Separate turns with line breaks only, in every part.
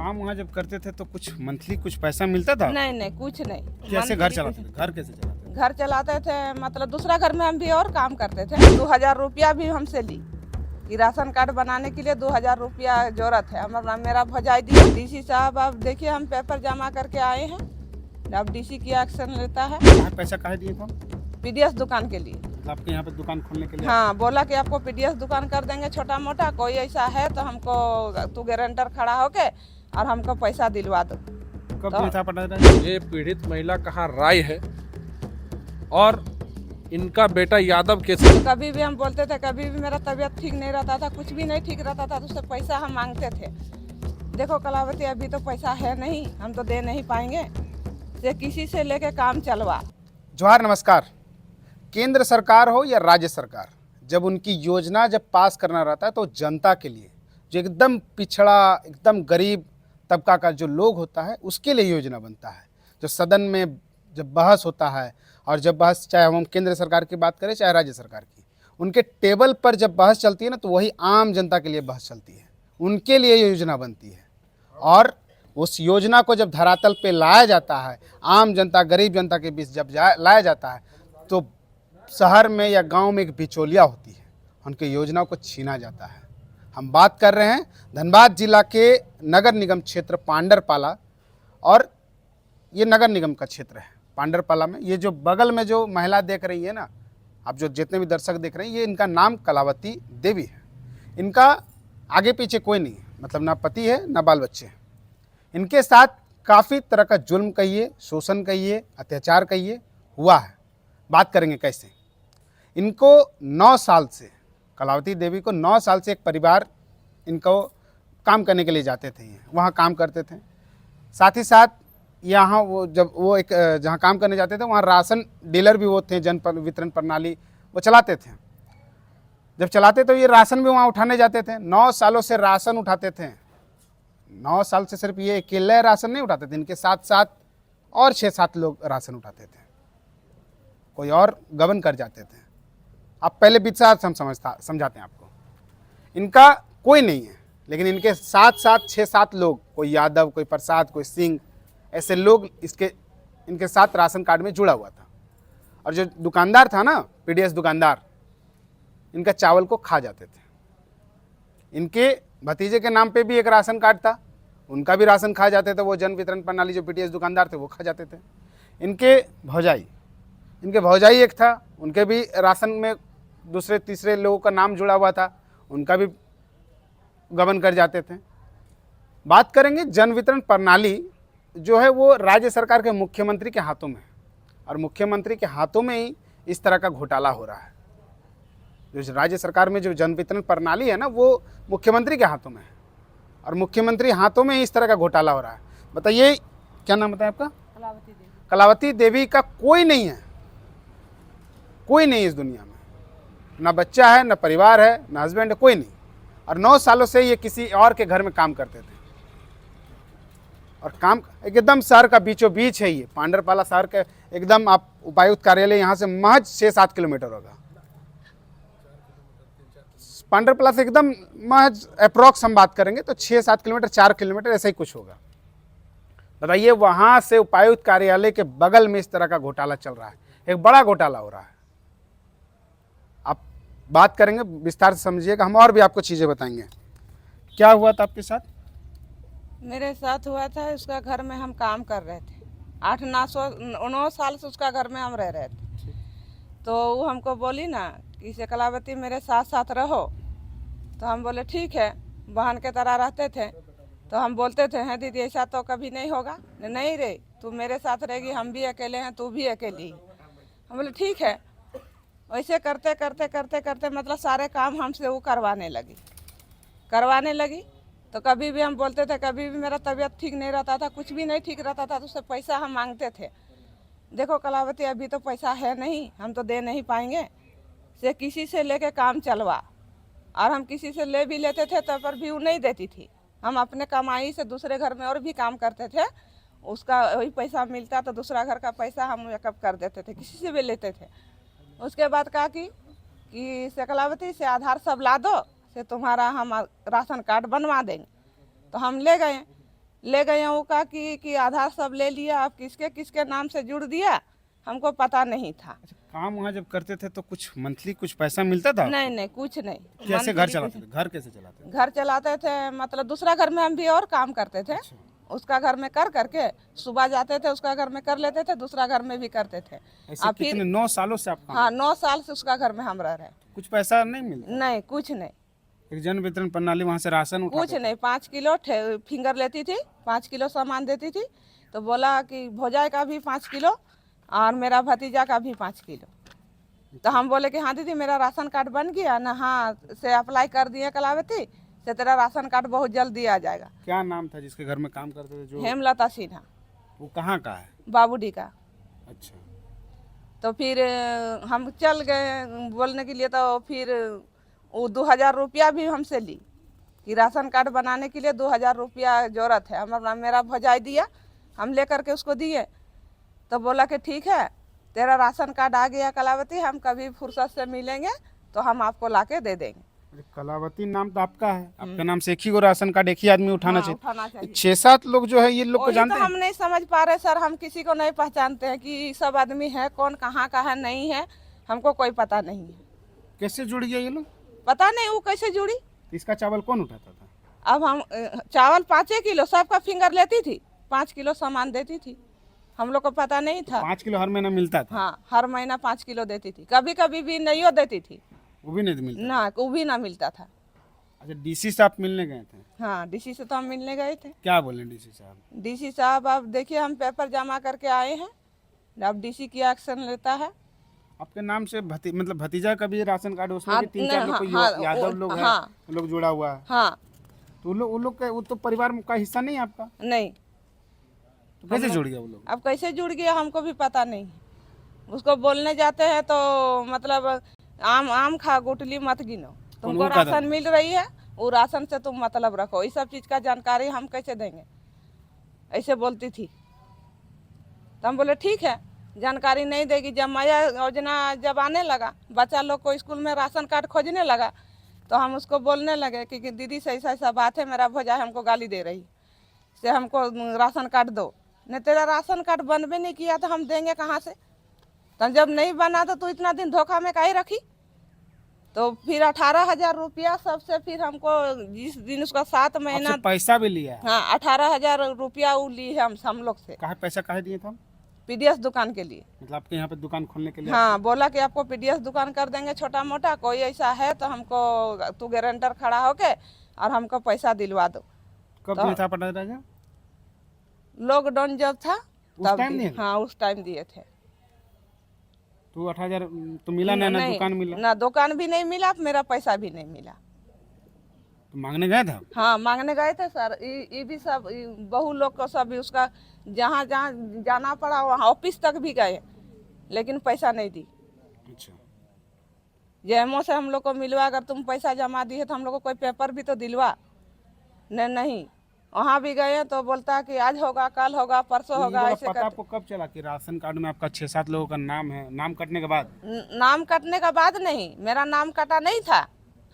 काम वहाँ जब करते थे तो कुछ मंथली कुछ पैसा मिलता था?
नहीं नहीं कुछ नहीं।
कैसे घर
मंथली
चलाते थे? घर कैसे चलाते थे?
घर चलाते थे, मतलब दूसरा घर में हम भी और काम करते थे। 2000 रुपया भी हमसे ली कि राशन कार्ड बनाने के लिए 2000 रुपया जरूरत है। मेरा भजाई दिया डीसी साहब। अब देखिए हम पेपर जमा करके आए हैं, अब डीसी की एक्शन लेता है।
कहाँ पैसा काहे दिए कौन?
पीडीएस दुकान के लिए।
आपके यहाँ पे दुकान खोलने के लिए?
हाँ, बोला कि आपको पीडीएस दुकान कर देंगे छोटा मोटा, कोई ऐसा है तो हमको तू गारंटर खड़ा होके और हमको पैसा दिलवा दो।
कब
तो
दिया था पता है?
ये पीड़ित महिला कहाँ राय है और इनका बेटा यादव कैसे?
तो कभी भी हम बोलते थे, कभी भी मेरा तबीयत ठीक नहीं रहता था, कुछ भी नहीं ठीक रहता था तो उससे पैसा हम मांगते थे। देखो कलावती, अभी तो पैसा है नहीं, हम तो दे नहीं पाएंगे, से किसी से लेके काम चलवा।
जोहार, नमस्कार। केंद्र सरकार हो या राज्य सरकार, जब उनकी योजना जब पास करना रहता है तो जनता के लिए, जो एकदम पिछड़ा एकदम गरीब तबका का जो लोग होता है उसके लिए योजना बनता है। जो सदन में जब बहस होता है और जब बहस, चाहे हम केंद्र सरकार की बात करें चाहे राज्य सरकार की, उनके टेबल पर जब बहस चलती है ना तो वही आम जनता के लिए बहस चलती है, उनके लिए योजना बनती है। और उस योजना को जब धरातल पे लाया जाता है, आम जनता गरीब जनता के बीच जब लाया जाता है तो शहर में या गांव में एक बिचौलिया होती है, उनके योजनाओं को छीना जाता है। हम बात कर रहे हैं धनबाद जिला के नगर निगम क्षेत्र पांडरपाला, और ये नगर निगम का क्षेत्र है पांडरपाला में। ये जो बगल में जो महिला देख रही है ना, आप जो जितने भी दर्शक देख रहे हैं, ये इनका नाम कलावती देवी है। इनका आगे पीछे कोई नहीं है, मतलब ना पति है ना बाल बच्चे हैं। इनके साथ काफ़ी तरह का जुल्म कहिए, शोषण कहिए, अत्याचार कहिए हुआ है। बात करेंगे कैसे। इनको 9 साल से, कलावती देवी को 9 साल से एक परिवार इनको काम करने के लिए जाते थे, वहाँ काम करते थे। साथ ही साथ यहाँ वो जब वो एक जहाँ काम करने जाते थे वहाँ राशन डीलर भी वो थे, जन वितरण प्रणाली वो चलाते थे। जब चलाते तो ये राशन भी वहाँ उठाने जाते थे। 9 सालों से राशन उठाते थे। 9 साल से सिर्फ ये अकेले राशन नहीं उठाते थे, इनके साथ साथ और 6-7 लोग राशन उठाते थे, कोई और गबन कर जाते थे। अब पहले विचार हम समझाते हैं आपको। इनका कोई नहीं है, लेकिन इनके साथ साथ 6-7 लोग, कोई यादव, कोई प्रसाद, कोई सिंह, ऐसे लोग इनके साथ राशन कार्ड में जुड़ा हुआ था। और जो दुकानदार था ना, पीडीएस दुकानदार, इनका चावल को खा जाते थे। इनके भतीजे के नाम पे भी एक राशन कार्ड था, उनका भी राशन खा जाते थे। वो जन वितरण प्रणाली जो पीडीएस दुकानदार थे वो खा जाते थे। इनके भौजाई एक था, उनके भी राशन में दूसरे तीसरे लोगों का नाम जुड़ा हुआ था, उनका भी गबन कर जाते थे। बात करेंगे जन वितरण प्रणाली जो है वो राज्य सरकार के मुख्यमंत्री के हाथों में है, और मुख्यमंत्री के हाथों में ही इस तरह का घोटाला हो रहा है। जो राज्य सरकार में जो जन वितरण प्रणाली है ना, वो मुख्यमंत्री के हाथों में है, और मुख्यमंत्री हाथों में ही इस तरह का घोटाला हो रहा है। बताइए, क्या नाम बताया आपका?
कलावती देवी।
कलावती देवी का कोई नहीं है, कोई नहीं इस दुनिया में, ना बच्चा है, ना परिवार है, ना हस्बैंड है, कोई नहीं। और 9 सालों से ये किसी और के घर में काम करते थे, और काम एकदम शहर का बीचों बीच है। ये पांडरपाला शहर के एकदम, आप उपायुक्त कार्यालय यहाँ से महज 6-7 किलोमीटर होगा। पांडरपाला से एकदम महज अप्रॉक्स हम बात करेंगे तो 6-7 किलोमीटर, 4 किलोमीटर ऐसा ही कुछ होगा। बताइए, वहाँ से उपायुक्त कार्यालय के बगल में इस तरह का घोटाला चल रहा है, एक बड़ा घोटाला हो रहा है। आप बात करेंगे, विस्तार से समझिएगा, हम और भी आपको चीज़ें बताएंगे। क्या हुआ था आपके साथ?
मेरे साथ हुआ था, उसका घर में हम काम कर रहे थे। 8-9 साल से उसका घर में हम रह रहे थे। तो वो हमको बोली ना कि से कलावती मेरे साथ साथ रहो, तो हम बोले ठीक है, बहन के तरह रहते थे। तो हम बोलते थे, हैं दीदी ऐसा तो कभी नहीं होगा। नहीं रे, तू मेरे साथ रहेगी, हम भी अकेले हैं, तू भी अकेली। हम बोले ठीक है। वैसे करते करते करते करते मतलब सारे काम हमसे वो करवाने लगी। तो कभी भी हम बोलते थे, कभी भी मेरा तबीयत ठीक नहीं रहता था, कुछ भी नहीं ठीक रहता था तो उससे पैसा हम मांगते थे। देखो कलावती, अभी तो पैसा है नहीं, हम तो दे नहीं पाएंगे, से किसी से लेके काम चलवा। और हम किसी से ले भी लेते थे तब पर भी वो नहीं देती थी। हम अपने कमाई से दूसरे घर में और भी काम करते थे, उसका वही पैसा मिलता तो दूसरा घर का पैसा हम मेकअप कर देते थे, किसी से भी लेते थे। उसके बाद कहा कि से कलावती से आधार सब ला दो, से तुम्हारा हम राशन कार्ड बनवा देंगे। तो हम ले गए, ले गए हैं, वो कहा कि आधार सब ले लिया, आप किसके किसके नाम से जुड़ दिया, हमको पता नहीं था।
अच्छा, काम वहाँ जब करते थे तो कुछ मंथली कुछ पैसा मिलता था?
नहीं नहीं, कुछ नहीं।
कैसे घर
मंथली
चलाते थे? घर कैसे चलाते थे?
घर चलाते थे, मतलब दूसरा घर में हम भी और काम करते थे।
अच्छा।
उसका घर में कर करके सुबह जाते थे, उसका घर में कर लेते थे, दूसरा घर में भी करते थे।
ऐसे
अब फिर
कितने 9 सालों से आप काम?
हाँ, 9 साल से उसका घर में हम रह रहे हैं।
कुछ पैसा नहीं मिलता?
नहीं, कुछ नहीं,
एक जन वितरण प्रणाली वहाँ से राशन
कुछ
उठाते
नहीं। 5 किलो फिंगर लेती थी, 5 किलो सामान देती थी, तो बोला कि भौजाई का भी 5 किलो और मेरा भतीजा का भी 5 किलो। तो हम बोले कि हाँ दीदी, मेरा राशन कार्ड बन गया ना, हाँ से अप्लाई कर दिए कलावती से, तेरा राशन कार्ड बहुत जल्द दिया जाएगा।
क्या नाम था जिसके घर में काम करते थे जो?
हेमलता सिन्हा,
वो कहाँ का है?
बाबूडी का।
अच्छा।
तो फिर हम चल गए बोलने के लिए, तो फिर वो 2000 रुपया भी हमसे ली कि राशन कार्ड बनाने के लिए 2000 रुपया जरूरत है। हम मेरा भौजाई दिया, हम ले करके उसको दिए, तो बोला कि ठीक है, तेरा राशन कार्ड आ गया कलावती, हम कभी फुर्सत से मिलेंगे तो हम आपको लाके दे देंगे।
अरे कलावती नाम तो आपका है, आपका नाम से एक ही को राशन कार्ड एक ही आदमी उठाना
हाँ, उठाना
चाहिए।
चाहिए।
6-7 लोग जो है ये लोग को
वही
जानते
तो
हैं?
हम नहीं समझ पा रहे सर, हम किसी को नहीं पहचानते हैं कि सब आदमी है, कौन कहाँ का है, नहीं है, हमको कोई पता नहीं है।
कैसे जुड़ गया ये लोग?
पता नहीं वो कैसे जुड़ी।
इसका चावल कौन उठाता था?
अब हम चावल 5 किलो सबका फिंगर लेती थी, 5 किलो सामान देती थी, हम लोग को पता नहीं था।
5 किलो हर महीना मिलता था?
हाँ, हर महीना 5 किलो देती थी, कभी कभी भी नहीं देती थी
वो भी नहीं मिलता?
ना, वो भी ना मिलता था।
अच्छा, डीसी से आप मिलने गए थे?
हाँ, डीसी से तो हम मिलने गए थे।
क्या बोले डीसी साहब?
डीसी साहब, अब देखिए हम पेपर जमा करके आए हैं, अब डीसी की एक्शन लेता है।
आपके नाम से मतलब भतीजा का भी राशन कार्ड है, उसमें
हाँ,
भी 3-4 लोग को
हाँ,
यादव लोग हैं,
हाँ।
वो लोग जुड़ा हुआ है।
हाँ,
तो वो लोग का वो तो परिवार का हिस्सा नहीं है आपका?
नहीं।
तो कैसे जुड़ गया वो लोग?
अब कैसे जुड़ गया हमको भी पता नहीं। उसको बोलने जाते हैं तो मतलब आम आम खा गुटली मत गिनो, तुमको
उनका
राशन मिल रही है, वो राशन से तुम मतलब रखो, इस सब चीज का जानकारी हम कैसे देंगे, ऐसे बोलती थी। तो हम बोले ठीक है, जानकारी नहीं देगी। जब माया योजना जब आने लगा, बच्चा लोग को स्कूल में राशन कार्ड खोजने लगा, तो हम उसको बोलने लगे कि दीदी से ऐसा ऐसा बात है, मेरा भौजाई हमको गाली दे रही से, हमको राशन कार्ड दो। नहीं, तेरा राशन कार्ड बनबे नहीं किया तो हम देंगे कहाँ से? तो जब नहीं बना तो तू इतना दिन धोखा में काहे रखी? तो फिर 18,000 रुपया सबसे, फिर हमको जिस दिन उसका 7 महीना,
आपसे पैसा भी लिया है?
हाँ 18,000 रुपया वो ली है हम लोग से।
कहा पैसा काहे दिए थे हम?
पीडीएस दुकान के लिए।
मतलब आपके यहाँ पे दुकान खोलने के लिए?
हाँ, बोला कि आपको पीडीएस दुकान कर देंगे छोटा मोटा, कोई ऐसा है तो हमको तू गारंटर खड़ा होके और हमको पैसा दिलवा दो।
कब दिया था पता राजा?
लॉकडाउन जब था
उस
तब
टाइम दिए?
हाँ, उस टाइम दिए थे।
तो 18,000 तो मिला ना? ना दुकान मिला?
ना दुकान भी नहीं मिला, मेरा पैसा भी नहीं मिला।
तो मांगने गए थे?
हाँ, मांगने गए थे सर, ये भी सब बहु लोग को सब उसका जहाँ जहाँ जाना पड़ा वहाँ ऑफिस तक भी गए, लेकिन पैसा नहीं दी।
अच्छा।
जेएमओ से हम लोग को मिलवा, अगर तुम पैसा जमा दिए तो हम लोग को कोई पेपर भी तो दिलवा। नहीं, वहाँ भी गए तो बोलता कि आज होगा, कल होगा, परसों होगा,
ये
ऐसे
पता आपको कब चला कि राशन कार्ड में आपका 6-7 लोगों का नाम है? नाम कटने के बाद?
नाम कटने का बाद नहीं, मेरा नाम कटा नहीं था।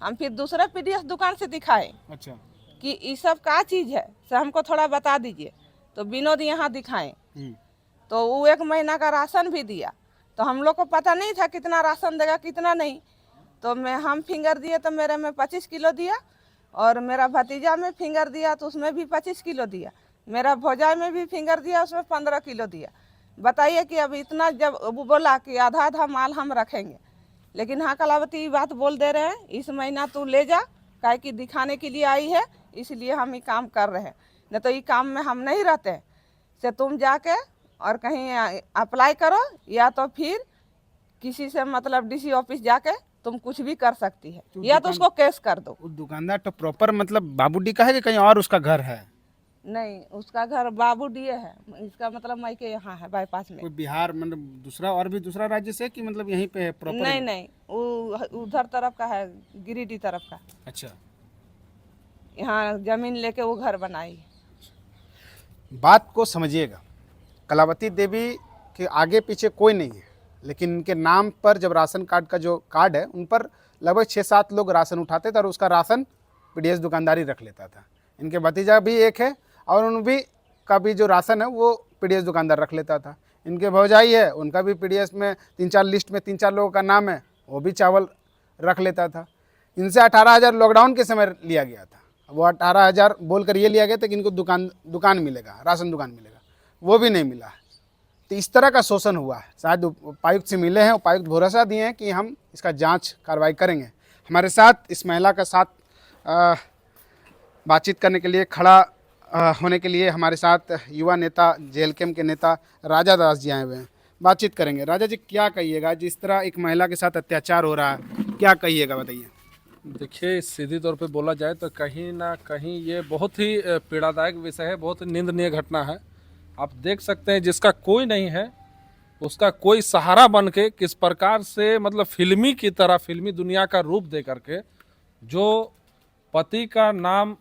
हम फिर दूसरे पीडीएस दुकान से दिखाए
अच्छा।
कि ये सब क्या चीज है, से हमको थोड़ा बता दीजिए। तो विनोद यहाँ दिखाए, तो वो 1 महीना का राशन भी दिया। तो हम लोग को पता नहीं था कितना राशन देगा कितना नहीं। तो हम फिंगर दिए तो मेरे में 25 किलो दिया, और मेरा भतीजा में फिंगर दिया तो उसमें भी 25 किलो दिया, मेरा भौजाई में भी फिंगर दिया, उसमें 15 किलो दिया। बताइए कि अब इतना, जब वो बोला कि आधा आधा माल हम रखेंगे, लेकिन हाँ कलावती बात बोल दे रहे हैं, इस महीना तू ले जा, काहे कि दिखाने के लिए आई है, इसलिए हम ये काम कर रहे हैं, नहीं तो ये काम में हम नहीं रहते। से तुम जाके और कहीं अप्लाई करो, या तो फिर किसी से मतलब डीसी ऑफिस जाके तुम कुछ भी कर सकती है, या तो उसको केस कर दो।
वो दुकानदार तो प्रॉपर मतलब बाबूडी का है कि कहीं और उसका घर है?
नहीं, उसका घर बाबूडीह है, इसका मतलब मायके यहाँ है बाईपास में।
कोई बिहार मतलब दूसरा और भी दूसरा राज्य से कि मतलब यहीं पे है प्रॉपर?
नहीं नहीं, वो उधर तरफ का है, गिरिडीह तरफ का।
अच्छा।
यहाँ जमीन लेके वो घर बनाई।
बात को समझिएगा, कलावती देवी के आगे पीछे कोई नहीं है, लेकिन इनके नाम पर जब राशन कार्ड का जो कार्ड है उन पर लगभग 6-7 लोग राशन उठाते थे और उसका राशन पीडीएस दुकानदारी रख लेता था। इनके भतीजा भी एक है और उन भी का भी जो राशन है वो पीडीएस दुकानदार रख लेता था। इनके भौजाई है, उनका भी पीडीएस में 3-4 लिस्ट में 3-4 लोगों का नाम है, वो भी चावल रख लेता था। इनसे 18,000 लॉकडाउन के समय लिया गया था। वो 18,000 बोल कर ये लिया गया था कि इनको दुकान मिलेगा, राशन दुकान मिलेगा, वो भी नहीं मिला है। तो इस तरह का शोषण हुआ है। शायद उपायुक्त से मिले हैं, उपायुक्त भरोसा दिए हैं कि हम इसका जांच कार्रवाई करेंगे। हमारे साथ इस महिला का साथ बातचीत करने के लिए खड़ा होने के लिए हमारे साथ युवा नेता जेएलकेएम के नेता राजा दास जी आए हुए हैं। बातचीत करेंगे। राजा जी, क्या कहिएगा, जिस तरह एक महिला के साथ अत्याचार हो रहा है, क्या कहिएगा, बताइए।
देखिए, सीधी तौर पे बोला जाए तो कहीं ना कहीं ये बहुत ही पीड़ादायक विषय है, बहुत ही निंदनीय घटना है। आप देख सकते हैं जिसका कोई नहीं है उसका कोई सहारा बन के किस प्रकार से, मतलब फिल्मी की तरह, फिल्मी दुनिया का रूप दे करके, जो पति का नाम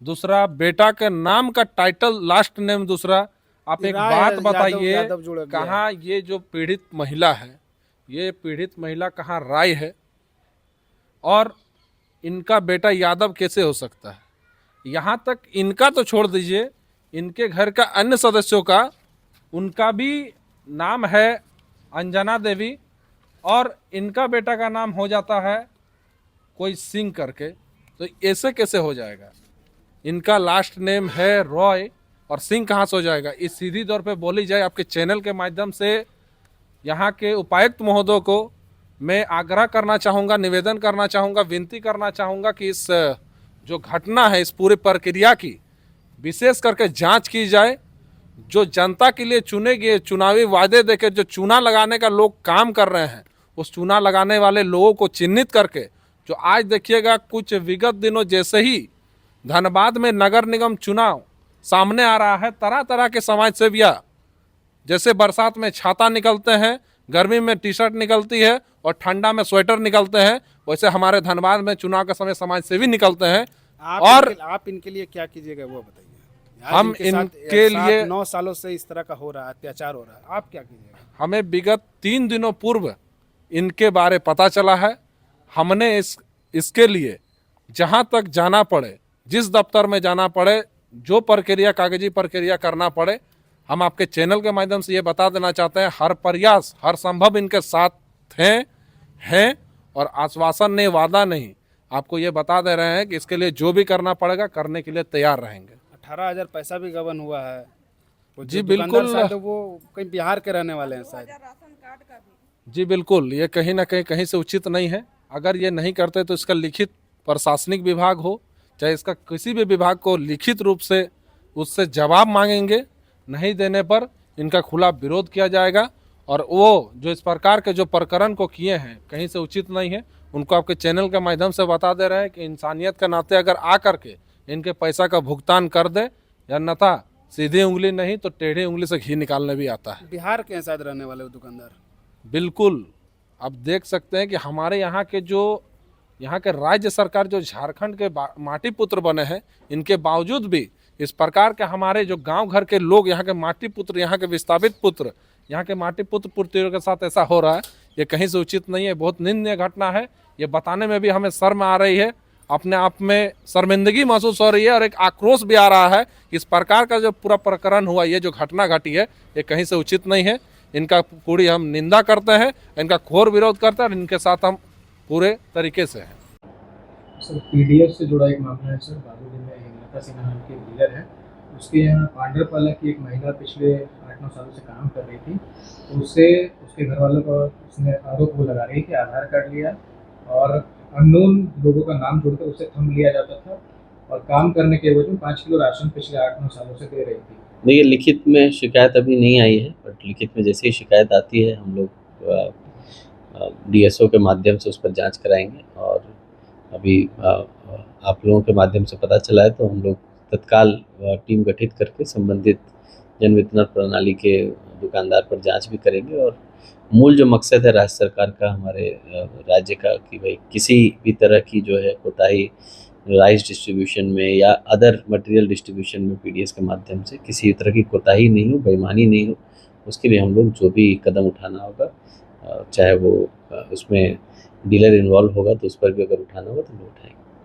दूसरा, बेटा के नाम का टाइटल लास्ट नेम दूसरा। आप एक बात बताइए, कहाँ ये जो पीड़ित महिला है, ये पीड़ित महिला कहाँ राय है और इनका बेटा यादव कैसे हो सकता है? यहाँ तक इनका तो छोड़ दीजिए, इनके घर का अन्य सदस्यों का, उनका भी नाम है अंजना देवी और इनका बेटा का नाम हो जाता है कोई सिंह करके। तो ऐसे कैसे हो जाएगा? इनका लास्ट नेम है रॉय और सिंह कहाँ से हो जाएगा? इस सीधी तौर पे बोली जाए, आपके चैनल के माध्यम से यहाँ के उपायुक्त महोदय को मैं आग्रह करना चाहूँगा, निवेदन करना चाहूँगा, विनती करना चाहूँगा कि इस जो घटना है, इस पूरी प्रक्रिया की विशेष करके जांच की जाए। जो जनता के लिए चुने गए, चुनावी वादे देकर जो चूना लगाने का लोग काम कर रहे हैं, उस चूना लगाने वाले लोगों को चिन्हित करके, जो आज देखिएगा कुछ विगत दिनों जैसे ही धनबाद में नगर निगम चुनाव सामने आ रहा है, तरह तरह के समाज सेविया, जैसे बरसात में छाता निकलते हैं, गर्मी में टी शर्ट निकलती है और ठंडा में स्वेटर निकलते हैं, वैसे हमारे धनबाद में चुनाव के समय समाज सेवी निकलते हैं।
आप इनके लिए क्या कीजिएगा वो बताइए।
हम इनके लिए
9 सालों से इस तरह का हो रहा है, अत्याचार हो रहा है, आप क्या कीजिएगा?
हमें विगत 3 दिनों पूर्व इनके बारे पता चला है। हमने इसके लिए जहां तक जाना पड़े, जिस दफ्तर में जाना पड़े, जो प्रक्रिया, कागजी प्रक्रिया करना पड़े, हम आपके चैनल के माध्यम से ये बता देना चाहते हैं, हर प्रयास, हर संभव इनके साथ हैं और आश्वासन नहीं, वादा नहीं, आपको ये बता दे रहे हैं कि इसके लिए जो भी करना पड़ेगा करने के लिए तैयार रहेंगे।
18,000 पैसा भी गबन हुआ है।
जी बिल्कुल,
वो कहीं बिहार के रहने वाले हैं शायद।
राशन कार्ड का भी।
जी बिल्कुल, ये कहीं ना कहीं से उचित नहीं है। अगर ये नहीं करते तो इसका लिखित प्रशासनिक विभाग हो, चाहे इसका किसी भी विभाग को लिखित रूप से उससे जवाब मांगेंगे। नहीं देने पर इनका खुला विरोध किया जाएगा और वो जो इस प्रकार के जो प्रकरण को किए हैं कहीं से उचित नहीं है। उनको आपके चैनल के माध्यम से बता दे रहे हैं कि इंसानियत के नाते अगर आ करके इनके पैसा का भुगतान कर दे, या अन्यथा सीधी उंगली नहीं तो टेढ़ी उंगली से घी निकालने भी आता है।
बिहार के शायद रहने वाले वो दुकानदार।
बिल्कुल, आप देख सकते हैं कि हमारे यहाँ के राज्य सरकार जो झारखंड के माटी पुत्र बने हैं, इनके बावजूद भी इस प्रकार के हमारे जो गांव घर के लोग, यहाँ के माटी पुत्र, यहाँ के विस्थापित पुत्र, यहाँ के माटी पुत्र पुत्रियों के साथ ऐसा हो रहा है, ये कहीं से उचित नहीं है। बहुत निंदनीय घटना है। ये बताने में भी हमें शर्म आ रही है, अपने आप में शर्मिंदगी महसूस हो रही है और एक आक्रोश भी आ रहा है। इस प्रकार का जो पूरा प्रकरण हुआ, ये जो घटना घटी है, ये कहीं से उचित नहीं है। इनका पूरी हम निंदा करते हैं, इनका घोर विरोध करते हैं और इनके साथ हम पूरे तरीके से हैं।
सर, पीडीएफ से जुड़ा एक मामला है सर। बारूदी में हेमलता सिन्हा नाम की डीलर है, उसके यहाँ पांडरपाला की एक महिला पिछले 8-9 सालों से काम कर रही थी। तो उससे उसके घर वालों को उसने आरोप वो लगा रही कि आधार कार्ड लिया और अननोन लोगों का नाम जोड़कर उससे थंब लिया जाता था और काम करने के वजह 5 किलो राशन पिछले 8-9 सालों से दे रही थी।
नहीं, ये लिखित में शिकायत अभी नहीं आई है, बट लिखित में जैसे ही शिकायत आती है हम लोग डीएसओ के माध्यम से उस पर जांच कराएंगे। और अभी आप लोगों के माध्यम से पता चला है तो हम लोग तत्काल टीम गठित करके संबंधित जन वितरण प्रणाली के दुकानदार पर जांच भी करेंगे। और मूल जो मकसद है राज्य सरकार का, हमारे राज्य का, कि भाई किसी भी तरह की जो है कोताही राइस डिस्ट्रीब्यूशन में या अदर मटेरियल डिस्ट्रीब्यूशन में पीडीएस के माध्यम से किसी तरह की कोताही नहीं हो, बेईमानी नहीं हो, उसके लिए हम लोग जो भी कदम उठाना होगा, चाहे वो उसमें डीलर इन्वॉल्व होगा तो उस पर भी अगर उठाना होगा तो हम उठाएंगे।